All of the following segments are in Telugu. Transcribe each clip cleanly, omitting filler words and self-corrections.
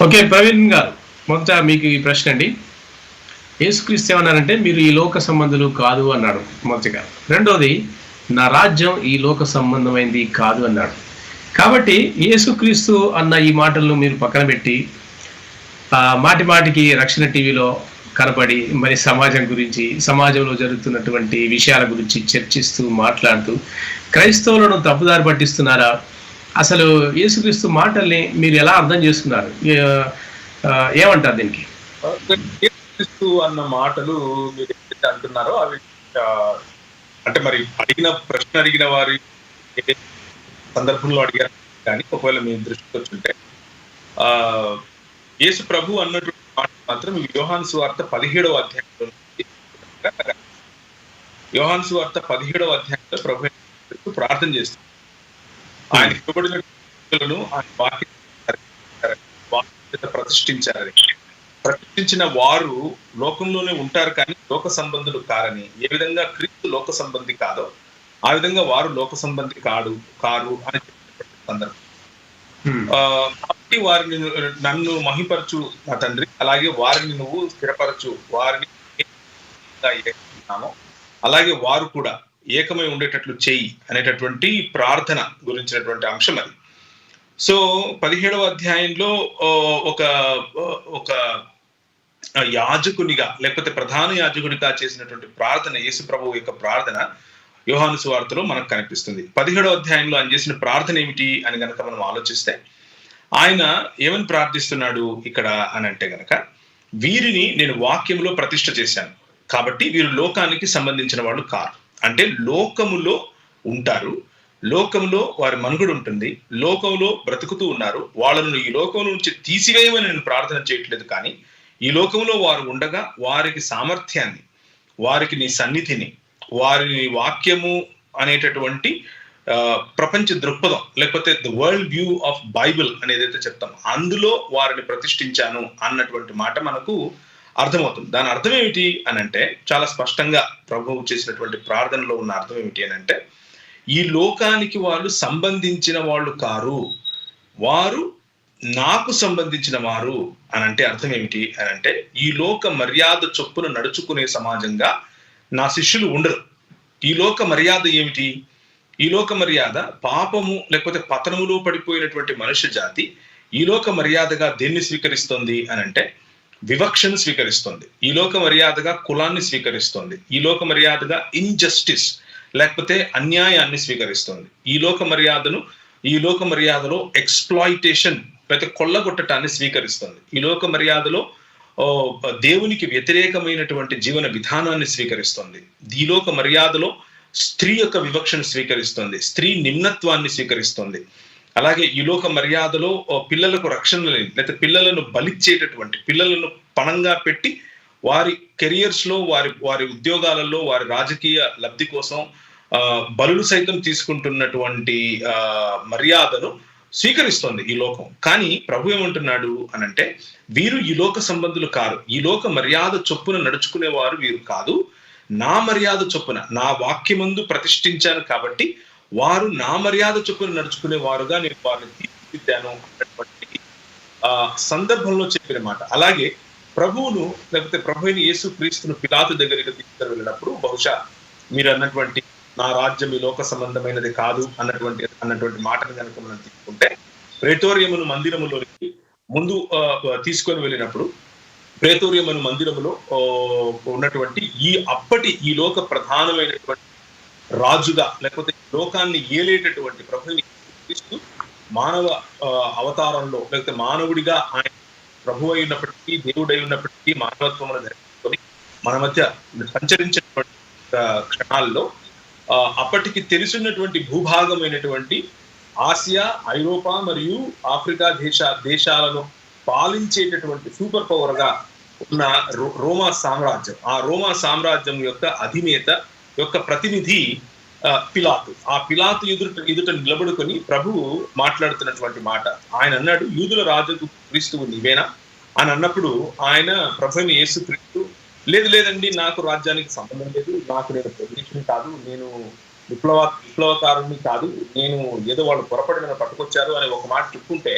ఓకే, ప్రవీణ్ గారు, మొదట మీకు ఈ ప్రశ్న అండి. యేసుక్రీస్తు ఏమన్నారంటే మీరు ఈ లోక సంబంధులు కాదు అన్నాడు మొదటిగా. రెండోది, నా రాజ్యం ఈ లోక సంబంధమైంది కాదు అన్నాడు. కాబట్టి యేసుక్రీస్తు అన్న ఈ మాటలను మీరు పక్కన పెట్టి మాటి మాటికి రక్షణ టీవీలో కనపడి మరి సమాజం గురించి, సమాజంలో జరుగుతున్నటువంటి విషయాల గురించి చర్చిస్తూ మాట్లాడుతూ క్రైస్తవులను తప్పుదారి పట్టిస్తున్నారా? అసలు యేసుక్రీస్తు మాటల్ని మీరు ఎలా అర్థం చేసుకున్నారు? ఏమంటారు దీనికి? యేసుక్రీస్తు అన్న మాటలు మీరు ఏదైతే అంటున్నారో అవి అంటే మరి ప్రశ్న అడిగిన వారి సందర్భంలో అడిగారు కానీ ఒకవేళ మీ దృష్టికి వచ్చుంటే యేసు ప్రభు అన్నటువంటి మాట మాత్రం యోహాను సువార్త 17వ అధ్యాయంలో యోహాను సువార్త 17వ అధ్యాయంలో ప్రభు ప్రార్థన చేస్తారు. ఆయన ఇవ్వబడిన ఆయన వాక్యం ప్రతిష్ఠించారని, ప్రతిష్ఠించిన వారు లోకంలోనే ఉంటారు కానీ లోక సంబంధులు కారని, ఏ విధంగా క్రీస్తు లోక సంబంధి కాదో ఆ విధంగా వారు లోక సంబంధి కారు అని చెప్పినటువంటి సందర్భం. కాబట్టి వారిని నన్ను మహిపరచు నా తండ్రి, అలాగే వారిని నువ్వు స్థిరపరచు, వారిని అలాగే వారు కూడా ఏకమై ఉండేటట్లు చేయి అనేటటువంటి ప్రార్థన గురించినటువంటి అంశం అది. సో 17వ అధ్యాయంలో ఒక ఒక యాజకునిగా లేకపోతే ప్రధాన యాజకునిగా చేసినటువంటి ప్రార్థన, యేసు ప్రభువు యొక్క ప్రార్థన యోహాను సువార్తలో మనకు కనిపిస్తుంది. 17వ అధ్యాయంలో ఆయన చేసిన ప్రార్థన ఏమిటి అని గనక మనం ఆలోచిస్తే, ఆయన ఏమని ప్రార్థిస్తున్నాడు ఇక్కడ అని అంటే గనక, వీరిని నేను వాక్యంలో ప్రతిష్ఠ చేశాను కాబట్టి వీరు లోకానికి సంబంధించిన వాళ్ళు కారు. అంటే లోకములో ఉంటారు, లోకంలో వారి మనుగడ ఉంటుంది, లోకంలో బ్రతుకుతూ ఉన్నారు. వాళ్ళను ఈ లోకం నుంచి తీసివేయమని నేను ప్రార్థన చేయట్లేదు, కానీ ఈ లోకంలో వారు ఉండగా వారికి సామర్థ్యాన్ని, వారికి నీ సన్నిధిని, వారిని వాక్యము అనేటటువంటి ప్రపంచ దృక్పథం లేకపోతే the world view of Bible అనేది ఏదైతే చెప్తాం అందులో వారిని ప్రతిష్ఠించాను అన్నటువంటి మాట మనకు అర్థమవుతుంది. దాని అర్థం ఏమిటి అని అంటే, చాలా స్పష్టంగా ప్రభువు చేసినటువంటి ప్రార్థనలో ఉన్న అర్థం ఏమిటి అని అంటే, ఈ లోకానికి వాళ్ళు సంబంధించిన వాళ్ళు కారు, వారు నాకు సంబంధించిన వారు అని అంటే అర్థం ఏమిటి అని అంటే, ఈ లోక మర్యాద చొప్పున నడుచుకునే సమాజంగా నా శిష్యులు ఉండరు. ఈ లోక మర్యాద ఏమిటి? ఈ లోక మర్యాద పాపము లేకపోతే పతనములో పడిపోయినటువంటి మనుష్య జాతి ఈ లోక మర్యాదగా దేన్ని స్వీకరిస్తుంది అని అంటే, వివక్షను స్వీకరిస్తుంది. ఈ లోక మర్యాదగా కులాన్ని స్వీకరిస్తుంది. ఈ లోక మర్యాదగా ఇన్జస్టిస్ లేకపోతే అన్యాయాన్ని స్వీకరిస్తుంది. ఈ లోక మర్యాదలో ఎక్స్ప్లాయిటేషన్ లేకపోతే కొల్లగొట్టటాన్ని స్వీకరిస్తుంది. ఈ లోక మర్యాదలో దేవునికి వ్యతిరేకమైనటువంటి జీవన విధానాన్ని స్వీకరిస్తుంది. ఈ లోక మర్యాదలో స్త్రీ యొక్క వివక్షను స్వీకరిస్తుంది, స్త్రీ నిమ్నత్వాన్ని స్వీకరిస్తుంది. అలాగే ఈ లోక మర్యాదలో పిల్లలకు రక్షణ లేని లేకపోతే పిల్లలను బలిచ్చేటటువంటి, పిల్లలను పణంగా పెట్టి వారి కెరియర్స్ లో, వారి ఉద్యోగాలలో, వారి రాజకీయ లబ్ధి కోసం బలులు సైతం తీసుకుంటున్నటువంటి మర్యాదను స్వీకరిస్తోంది ఈ లోకం. కానీ ప్రభు ఏమంటున్నాడు అనంటే, వీరు ఈ లోక సంబంధులు కారు, ఈ లోక మర్యాద చొప్పున నడుచుకునేవారు వీరు కాదు, నా మర్యాద చొప్పున నా వాక్యమందు ప్రతిష్ఠించాను కాబట్టి వారు నా మర్యాద చొప్పున నడుచుకునే వారుగా నేను వారిని తీర్చిదిద్దాను అన్నటువంటి సందర్భంలో చెప్పిన మాట. అలాగే ప్రభువును లేకపోతే ప్రభు అయిన యేసు క్రీస్తును పిలాతు దగ్గరికి తీసుకుని వెళ్ళినప్పుడు, బహుశా మీరు అన్నటువంటి నా రాజ్యం ఈ లోక సంబంధమైనది కాదు అన్నటువంటి మాటను కనుక మనం తీసుకుంటే, ప్రేతోరియమును మందిరములోనికి ముందు తీసుకొని వెళ్ళినప్పుడు ప్రేతోరియమును మందిరములో ఉన్నటువంటి ఈ లోక ప్రధానమైనటువంటి రాజుగా లేకపోతే లోకాన్ని ఏలేటటువంటి ప్రభువుని క్రీస్తు మానవ అవతారంలో లేకపోతే మానవుడిగా ఆయన ప్రభు అయి ఉన్నప్పటికీ, దేవుడై ఉన్నప్పటికీ మానవత్వమును ధరించుకొని మన మధ్య సంచరించినటువంటి క్షణాల్లో అప్పటికి తెలిసినటువంటి భూభాగమైనటువంటి ఆసియా, ఐరోపా మరియు ఆఫ్రికా దేశాలను పాలించేటటువంటి సూపర్ పవర్ గా ఉన్న రోమా సామ్రాజ్యం, ఆ రోమా సామ్రాజ్యం యొక్క అధినేత యొక్క ప్రతినిధి పిలాతు. ఆ పిలాతు ఎదుట నిలబడుకొని ప్రభువు మాట్లాడుతున్నటువంటి మాట, ఆయన అన్నాడు, యూదుల రాజుకు క్రీస్తువు నీవేనా అని అన్నప్పుడు ఆయన ప్రభువుని యేసు క్రీస్తు, లేదండి, నాకు రాజ్యానికి సంబంధం లేదు, నేను పొలిటీషియన్ కాదు, నేను విప్లవకారుని కాదు, నేను ఏదో వాళ్ళు పొరపడి నన్ను పట్టుకొచ్చారు అనే ఒక మాట చెప్పుకుంటే,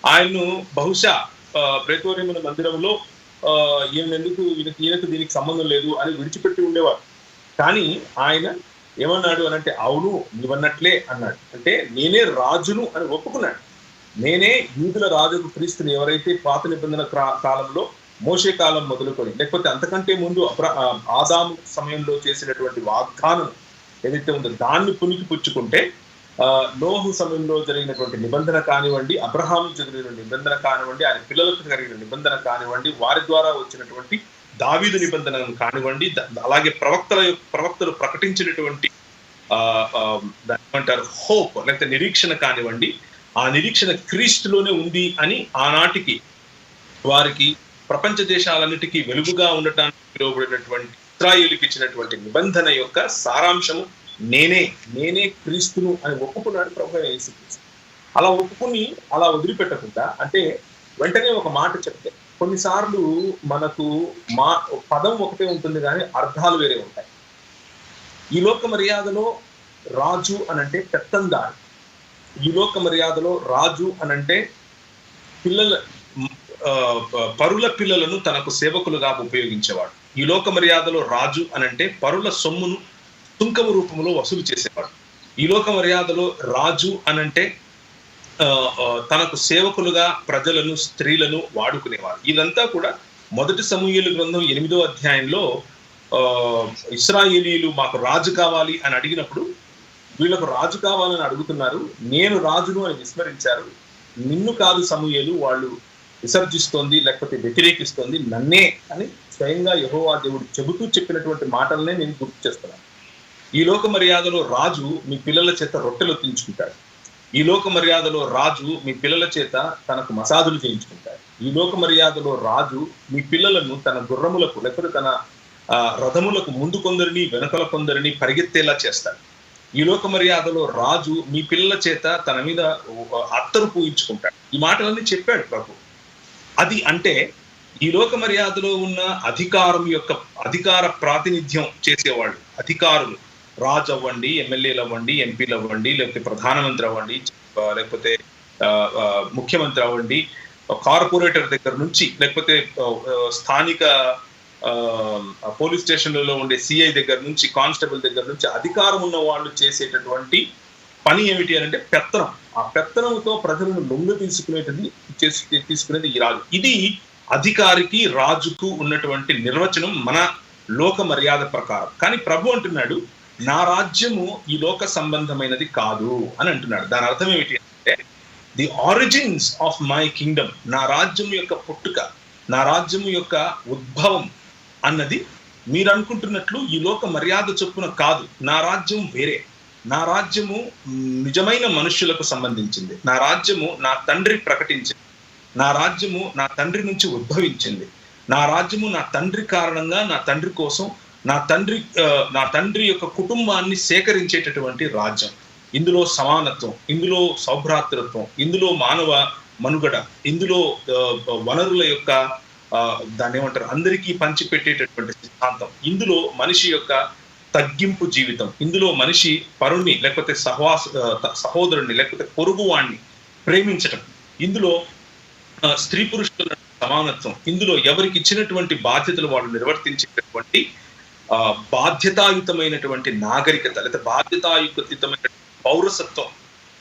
ఆయన్ను బహుశా ప్రేతోర్యమైన మందిరంలో ఈయనకు దీనికి సంబంధం లేదు అని విడిచిపెట్టి ఉండేవారు. కానీ ఆయన ఏమన్నాడు అనంటే, అవును నీవన్నట్లే అన్నాడు. అంటే నేనే రాజును అని ఒప్పుకున్నాడు. నేనే యూదుల రాజుకు క్రీస్తుని, ఎవరైతే పాత నిబంధన కాలంలో మోషే కాలం మొదలుకొని, లేకపోతే అంతకంటే ముందు ఆదాము సమయంలో చేసినటువంటి వాగ్దానం ఏదైతే ఉందో దాన్ని పునికి పుచ్చుకుంటే, నోహు సమయంలో జరిగినటువంటి నిబంధన కానివ్వండి, అబ్రహాము జరిగిన నిబంధన కానివ్వండి, ఆయన పిల్లలకు జరిగిన నిబంధన కానివ్వండి, వారి ద్వారా వచ్చినటువంటి దావీదు నిబంధనను కానివ్వండి, అలాగే ప్రవక్తలు ప్రకటించినటువంటి ఏమంటారు హోప్ లేకపోతే నిరీక్షణ కానివ్వండి, ఆ నిరీక్షణ క్రీస్తులోనే ఉంది అని ఆనాటికి వారికి ప్రపంచ దేశాలన్నిటికీ వెలుగుగా ఉండటానికి పిలువబడినటువంటి ఇశ్రాయేలుకి ఇచ్చినటువంటి నిబంధన యొక్క సారాంశము నేనే క్రీస్తును అని ఒప్పుకున్నాడు ప్రభు యేసుక్రీస్తు. అలా ఒప్పుకుని అలా వదిలిపెట్టకుండా, అంటే వెంటనే ఒక మాట చెప్తే, కొన్నిసార్లు మనకు పదం ఒకటే ఉంటుంది కానీ అర్థాలు వేరే ఉంటాయి. ఈ లోక మర్యాదలో రాజు అనంటే పెత్తందారు, ఈ లోక మర్యాదలో రాజు అనంటే పరుల పిల్లలను తనకు సేవకులుగా ఉపయోగించేవాడు. ఈ లోక మర్యాదలో రాజు అనంటే పరుల సొమ్మును సుంకము రూపంలో వసూలు చేసేవాడు. ఈ లోక మర్యాదలో రాజు అనంటే తనకు సేవకులుగా ప్రజలను, స్త్రీలను వాడుకునేవారు. ఇదంతా కూడా మొదటి సమూయేలు గ్రంథం 8వ అధ్యాయంలో ఇశ్రాయేలీయులు మాకు రాజు కావాలి అని అడిగినప్పుడు, వీళ్ళకు రాజు కావాలని అడుగుతున్నారు, నేను రాజును అని విస్మరించారు. నిన్ను కాదు సమూయేలు వాళ్ళు విసర్జిస్తోంది లేకపోతే వ్యతిరేకిస్తోంది, నన్నే అని స్వయంగా యెహోవా దేవుడు చెబుతూ చెప్పినటువంటి మాటలనే నేను గుర్తు చేస్తున్నాను. ఈ లోక మర్యాదలో రాజు మీ పిల్లల చేత రొట్టెలు తీయించుకుంటాడు. ఈ లోక మర్యాదలో రాజు మీ పిల్లల చేత తనకు మసాదులు చేయించుకుంటాడు. ఈ లోక మర్యాదలో రాజు మీ పిల్లలను తన గుర్రములకు లేకపోతే తన రథములకు ముందు కొందరిని వెనకల కొందరిని పరిగెత్తేలా చేస్తాడు. ఈ లోక మర్యాదలో రాజు మీ పిల్లల చేత తన మీద అత్తరు పూయించుకుంటాడు. ఈ మాటలన్నీ చెప్పాడు ప్రభు. అది అంటే ఈ లోక మర్యాదలో ఉన్న అధికార ప్రాతినిధ్యం చేసేవాళ్ళు, అధికారులు, రాజు అవ్వండి, ఎమ్మెల్యేలు అవ్వండి, ఎంపీలు అవ్వండి, లేకపోతే ప్రధానమంత్రి అవ్వండి, లేకపోతే ముఖ్యమంత్రి అవ్వండి, కార్పొరేటర్ దగ్గర నుంచి లేకపోతే స్థానిక పోలీస్ స్టేషన్లలో ఉండే సిఐ దగ్గర నుంచి, కానిస్టేబుల్ దగ్గర నుంచి అధికారం ఉన్న వాళ్ళు చేసేటటువంటి పని ఏమిటి అంటే పెత్తనం. ఆ పెత్తనంతో ప్రజలను లొంగ తీసుకునేది ఈ రాజు. ఇది అధికారికి, రాజుకు ఉన్నటువంటి నిర్వచనం మన లోక మర్యాద ప్రకారం. కానీ ప్రభు అంటున్నాడు, నా రాజ్యము ఈ లోక సంబంధమైనది కాదు అని అంటున్నాడు. దాని అర్థం ఏమిటి అంటే, the origins of my Kingdom, నా రాజ్యం యొక్క పుట్టుక, నా రాజ్యము యొక్క ఉద్భవం అన్నది మీరు అనుకుంటున్నట్లు ఈ లోక మర్యాద చొప్పున కాదు. నా రాజ్యం వేరే. నా రాజ్యము నిజమైన మనుష్యులకు సంబంధించింది. నా రాజ్యము నా తండ్రి ప్రకటించింది. నా రాజ్యము నా తండ్రి నుంచి ఉద్భవించింది. నా రాజ్యము నా తండ్రి కారణంగా, నా తండ్రి కోసం, నా తండ్రి యొక్క కుటుంబాన్ని సేకరించేటటువంటి రాజ్యం. ఇందులో సమానత్వం, ఇందులో సౌభ్రాతృత్వం, ఇందులో మానవ మనుగడ, ఇందులో వనరుల యొక్క దాన్ని ఏమంటారు అందరికీ పంచిపెట్టేటటువంటి సిద్ధాంతం, ఇందులో మనిషి యొక్క తగ్గింపు జీవితం, ఇందులో మనిషి పరుణ్ణి లేకపోతే సహోదరుణ్ణి లేకపోతే పొరుగువాణ్ణి ప్రేమించటం, ఇందులో స్త్రీ పురుషుల సమానత్వం, ఇందులో ఎవరికి ఇచ్చినటువంటి బాధ్యతలు వాళ్ళు నిర్వర్తించేటటువంటి బాధ్యతాయుతమైనటువంటి నాగరికత లేదా బాధ్యతాయుతమైన పౌరసత్వం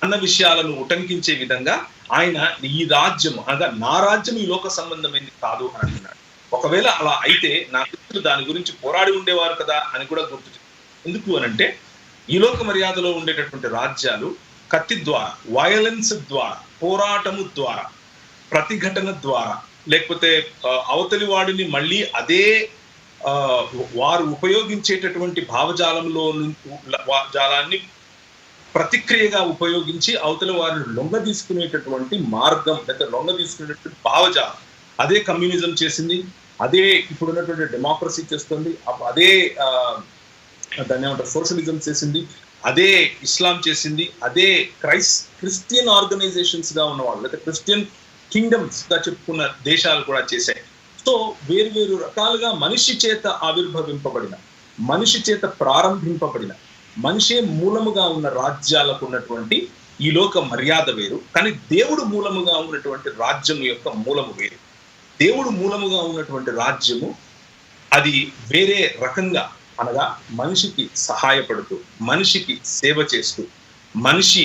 అన్న విషయాలను ఉటంకించే విధంగా ఆయన ఈ రాజ్యం అనగా నా రాజ్యం ఈ లోక సంబంధమైనది కాదు అని అంటున్నాడు. ఒకవేళ అలా అయితే నా పితరులు దాని గురించి పోరాడి ఉండేవారు కదా అని కూడా గుర్తు. ఎందుకు అనంటే ఈ లోక మర్యాదలో ఉండేటటువంటి రాజ్యాలు కత్తి ద్వారా, వయలెన్స్ ద్వారా, పోరాటము ద్వారా, ప్రతిఘటన ద్వారా, లేకపోతే అవతలి వాడిని మళ్ళీ అదే వారు ఉపయోగించేటటువంటి భావజాలాన్ని ప్రతిక్రియగా ఉపయోగించి అవతలి వారిని లొంగ తీసుకునేటటువంటి మార్గం లేదా లొంగ తీసుకునేటటువంటి భావజాలం. అదే కమ్యూనిజం చేసింది, అదే ఇప్పుడున్నటువంటి డెమోక్రసీ చేస్తుంది, అదే దాన్ని ఏమంటారు సోషలిజం చేసింది, అదే ఇస్లాం చేసింది, అదే క్రిస్టియన్ ఆర్గనైజేషన్స్ గా ఉన్నవాళ్ళు లేదా క్రిస్టియన్ కింగ్డమ్స్ గా చెప్పుకున్న దేశాలు కూడా చేశాయి. సో వేరు రకాలుగా మనిషి చేత ఆవిర్భవింపబడిన, మనిషి చేత ప్రారంభింపబడిన, మనిషే మూలముగా ఉన్న రాజ్యాలకు ఉన్నటువంటి ఈ లోక మర్యాద వేరు, కానీ దేవుడు మూలముగా ఉన్నటువంటి రాజ్యం యొక్క మూలము వేరు. దేవుడు మూలముగా ఉన్నటువంటి రాజ్యము అది వేరే రకంగా, అనగా మనిషికి సహాయపడుతూ, మనిషికి సేవ చేస్తూ, మనిషి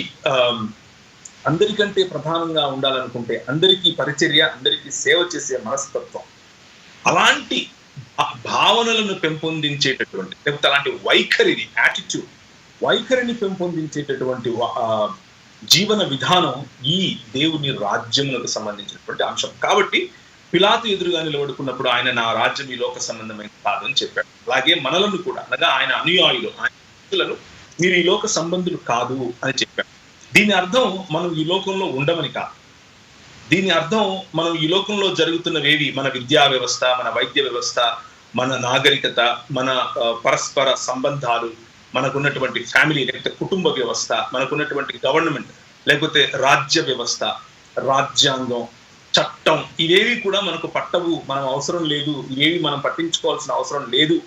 అందరికంటే ప్రధానంగా ఉండాలనుకుంటే అందరికీ పరిచర్య, అందరికీ సేవ చేసే మనస్తత్వం, అలాంటి భావనలను పెంపొందించేటటువంటి, లేకపోతే అలాంటి వైఖరిని, వైఖరిని పెంపొందించేటటువంటి జీవన విధానం ఈ దేవుని రాజ్యములకు సంబంధించినటువంటి అంశం. కాబట్టి పిలాతు ఎదురుగా నిలబడుకున్నప్పుడు ఆయన నా రాజ్యం ఈ లోక సంబంధమైన కాదని చెప్పాడు. అలాగే మనలను కూడా, అనగా ఆయన అనుయాయులు, ఆయన మీరు ఈ లోక సంబంధులు కాదు అని చెప్పాడు. దీని అర్థం మనం ఈ లోకంలో ఉండమని కాదు. దీని అర్థం మనం ఈ లోకంలో జరుగుతున్నవేవి, మన విద్యా వ్యవస్థ, మన వైద్య వ్యవస్థ, మన నాగరికత, మన పరస్పర సంబంధాలు, మనకున్నటువంటి ఫ్యామిలీ లేకపోతే కుటుంబ వ్యవస్థ, మనకున్నటువంటి గవర్నమెంట్ లేకపోతే రాజ్య వ్యవస్థ, రాజ్యాంగం, చట్టం, ఇవేవి కూడా మనకు పట్టవు, మనం అవసరం లేదు, ఇవేవి మనం పట్టించుకోవాల్సిన అవసరం లేదు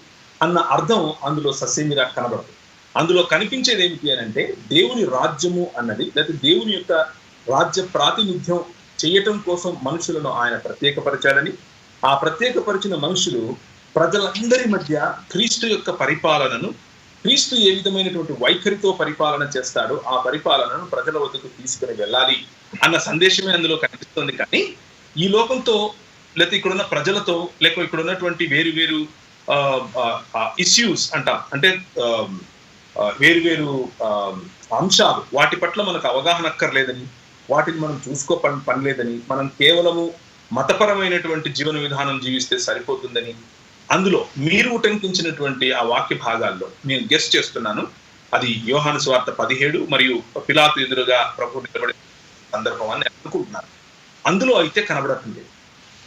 అన్న అర్థం అందులో ససేమిరా కనబడదు. అందులో కనిపించేది ఏమిటి అని అంటే, దేవుని రాజ్యము అన్నది, లేకపోతే దేవుని యొక్క రాజ్య ప్రాతినిధ్యం చేయటం కోసం మనుషులను ఆయన ప్రత్యేకపరిచాడని, ఆ ప్రత్యేకపరిచిన మనుషులు ప్రజలందరి మధ్య క్రీస్తు యొక్క పరిపాలనను, క్రీస్తు ఏ విధమైనటువంటి వైఖరితో పరిపాలన చేస్తాడో ఆ పరిపాలనను ప్రజల వద్దకు తీసుకుని వెళ్ళాలి అన్న సందేశమే అందులో కనిపిస్తుంది. కానీ ఈ లోకంతో, లేకపోతే ఇక్కడున్న ప్రజలతో, లేక ఇక్కడ ఉన్నటువంటి వేరు వేరు ఇష్యూస్ అంటాం, అంటే వేరు అంశాలు, వాటి పట్ల మనకు అవగాహన అక్కర్లేదని, వాటిని మనం చూసుకో పని లేదని, మనం కేవలము మతపరమైనటువంటి జీవన విధానం జీవిస్తే సరిపోతుందని, అందులో మీరు ఉటంకించినటువంటి ఆ వాక్య భాగాల్లో నేను గెస్ట్ చేస్తున్నాను, అది యోహాను సువార్త 17 మరియు పిలాతు ఎదురుగా ప్రభు నిలబడే సందర్భం అని అనుకుంటున్నాను. అందులో అయితే కనబడుతుంది